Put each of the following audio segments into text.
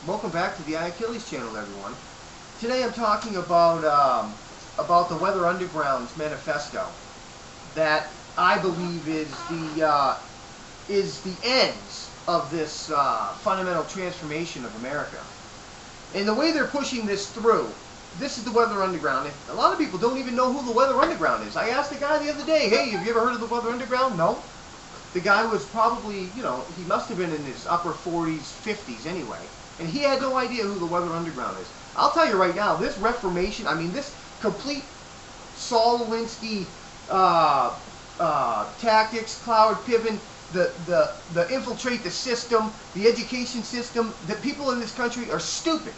Welcome back to the Achilles channel, everyone. Today I'm talking about the Weather Underground's manifesto that I believe is the ends of this fundamental transformation of America. And the way they're pushing this through, this is the Weather Underground. A lot of people don't even know who the Weather Underground is. I asked the guy the other day, hey, have you ever heard of the Weather Underground? No. The guy was probably, he must have been in his upper 40s, 50s anyway. And he had no idea who the Weather Underground is. I'll tell you right now, this Reformation, this complete Saul Alinsky tactics, Cloward-Piven, the infiltrate the system, the education system, the people in this country are stupid.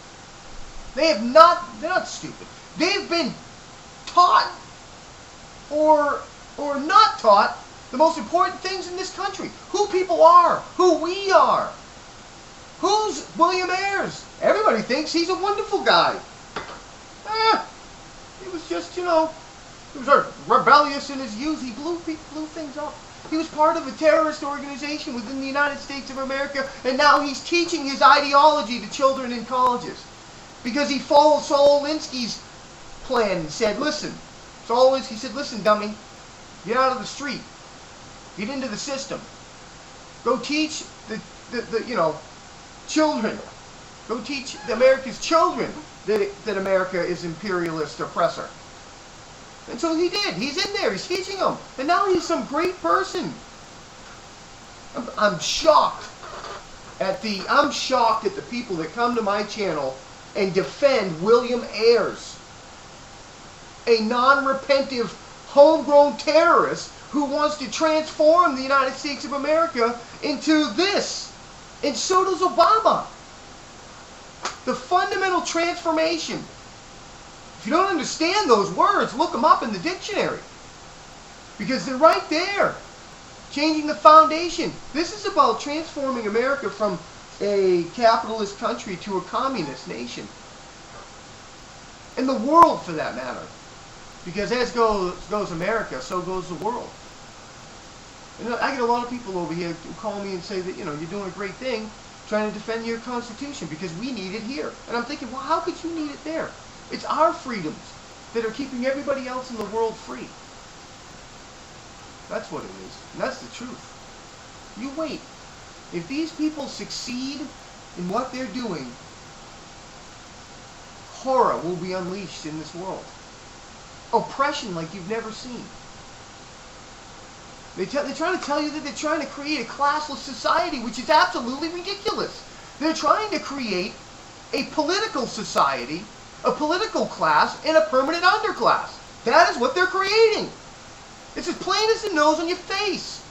They're not stupid. They've been taught or not taught the most important things in this country. Who people are, who we are. Who's William Ayres? Everybody thinks he's a wonderful guy. He was just, he was rebellious in his youth. He blew things up. He was part of a terrorist organization within the United States of America, and now he's teaching his ideology to children in colleges. Because he followed Saul Alinsky's plan and said, listen, Saul Alinsky said, listen, dummy, get out of the street. Get into the system. Go teach the children. Go teach America's children that America is imperialist oppressor. And so he did. He's in there. He's teaching them. And now he's some great person. I'm shocked at the people that come to my channel and defend William Ayres, a non-repentive, homegrown terrorist who wants to transform the United States of America into this. And so does Obama. The fundamental transformation. If you don't understand those words, look them up in the dictionary. Because they're right there. Changing the foundation. This is about transforming America from a capitalist country to a communist nation. And the world, for that matter. Because as goes America, so goes the world. And I get a lot of people over here who call me and say that, you're doing a great thing trying to defend your Constitution because we need it here. And I'm thinking, well, how could you need it there? It's our freedoms that are keeping everybody else in the world free. That's what it is. And that's the truth. You wait. If these people succeed in what they're doing, horror will be unleashed in this world. Oppression like you've never seen. They're trying to tell you that they're trying to create a classless society, which is absolutely ridiculous. They're trying to create a political society, a political class, and a permanent underclass. That is what they're creating. It's as plain as the nose on your face.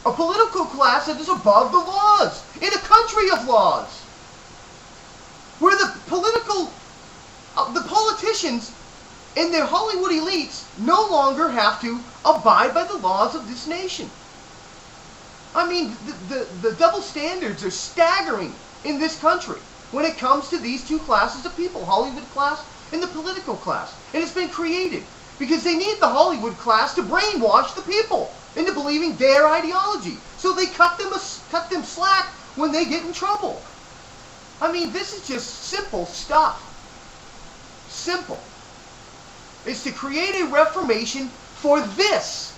A political class that is above the laws, in a country of laws, where the politicians and their Hollywood elites no longer have to abide by the laws of this nation. The double standards are staggering in this country when it comes to these two classes of people, Hollywood class and the political class. And it's been created because they need the Hollywood class to brainwash the people into believing their ideology. So they cut them slack when they get in trouble. This is just simple stuff. Simple. It's to create a reformation for this.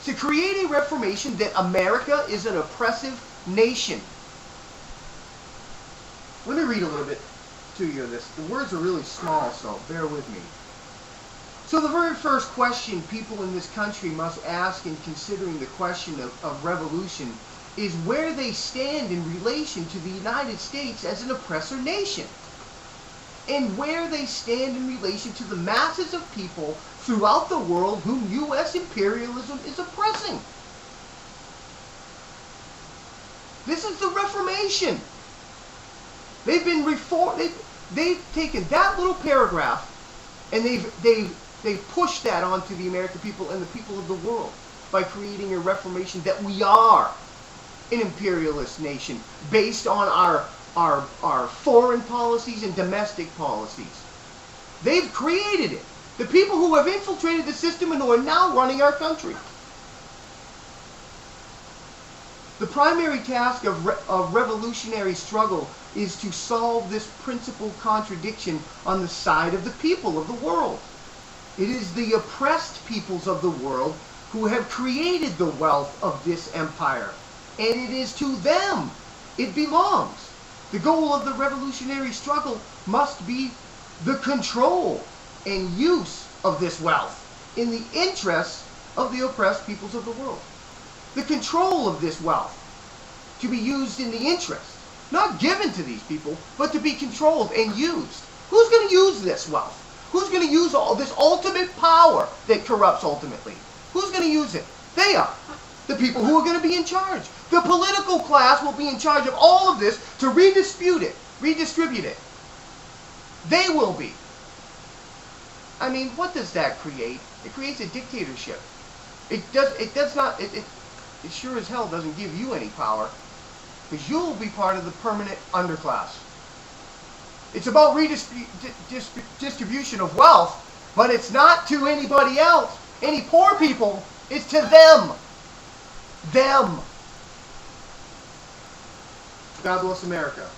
To create a reformation that America is an oppressive nation. Let me read a little bit to you of this. The words are really small, so bear with me. So the very first question people in this country must ask in considering the question of revolution is where they stand in relation to the United States as an oppressor nation. And where they stand in relation to the masses of people throughout the world whom U.S. imperialism is oppressing. This is the Reformation. They've been reformed. They've taken that little paragraph and they've pushed that onto the American people and the people of the world by creating a Reformation that we are an imperialist nation based on our foreign policies and domestic policies. They've created it. The people who have infiltrated the system and who are now running our country. The primary task of revolutionary struggle is to solve this principal contradiction on the side of the people of the world. It is the oppressed peoples of the world who have created the wealth of this empire, and it is to them it belongs. The goal of the revolutionary struggle must be the control and use of this wealth in the interests of the oppressed peoples of the world. The control of this wealth to be used in the interest, not given to these people, but to be controlled and used. Who's going to use this wealth? Who's going to use all this ultimate power that corrupts ultimately? Who's going to use it? They are. The people who are going to be in charge. The political class will be in charge of all of this to redistribute it. They will be. I mean, what does that create? It creates a dictatorship. It sure as hell doesn't give you any power, because you'll be part of the permanent underclass. It's about redistribution of wealth, but it's not to anybody else, any poor people. It's to them. Them. God bless America.